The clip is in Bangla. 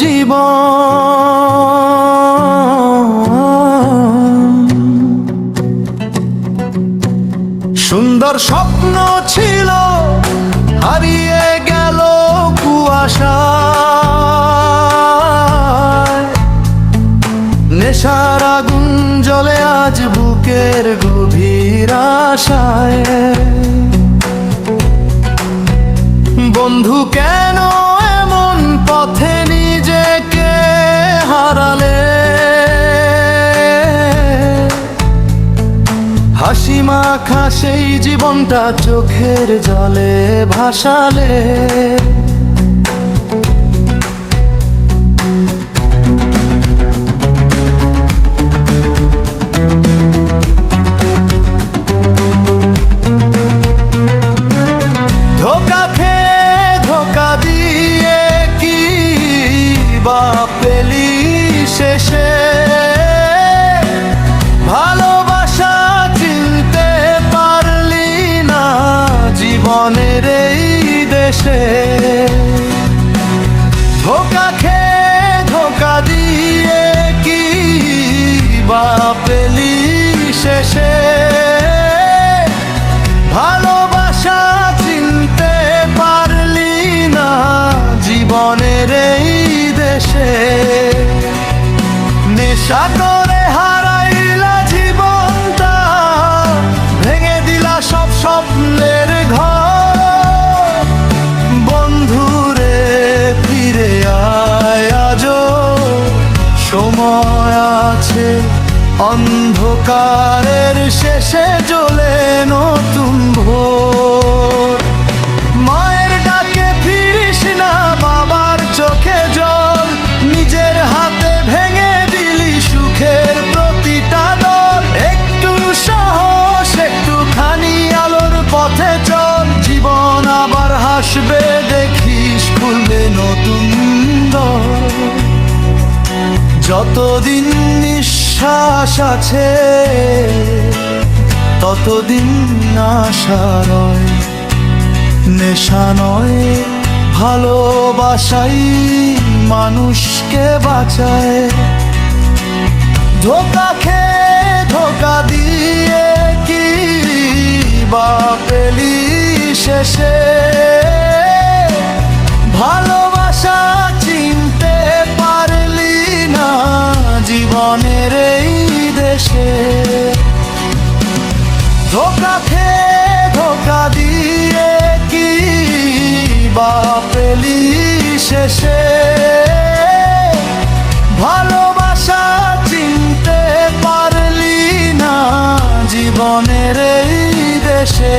জীবন। সুন্দর স্বপ্ন ছিল হারিয়ে গেল কুয়াশায়, নেশার আগুন জ্বলে আজ বুকের গভীর আশায়। বন্ধু কেন এমন পথে নিজেকে হারালে, হাসি মাখা সেই জীবনটা চোখের জলে ভাসালে। ধোকা খেয়ে ধোকা দিয়ে কি বা পেলি শেষে, ভালোবাসা চিনতে পারলি না জীবনের এই দেশে। ধোকা খেয়ে ধোকা দিয়ে কি বা পেলি শেষে, ভালোবাসা চিনতে পারলি না জীবনের এই দেশে। নেশা করে হারাইলা জীবনটা, ভেঙে দিলা সব স্বপ্নের ঘর। বন্ধুরে ফিরে আয় আজও সময় আছে, অন্ধকারের শেষে জ্বলে নতুন ভোর। মায়ের ডাকে ফিরিস না, বাবার চোখে জল, নিজের হাতে ভেঙে দিলি সুখের প্রতিটা দল। একটু সাহস একটুখানি আলোর পথে চল, জীবন আবার হাসবে দেখিস খুলবে নতুন দর। যতদিন নিঃশ্বাস আছে ততদিন আশা রয়, নেশা নয় ভালোবাসাই মানুষকে বাঁচায়। ধোকা খেয়ে ধোকা দিয়ে কি বা পেলি শেষে, ভালোবাসা চিনতে পারলি না জীবনের এই দেশে। ধোকা খেয়ে ধোকা দিয়ে কি বা পেলি শেষে, ভালোবাসা চিনতে পারলি না জীবনের এই দেশে।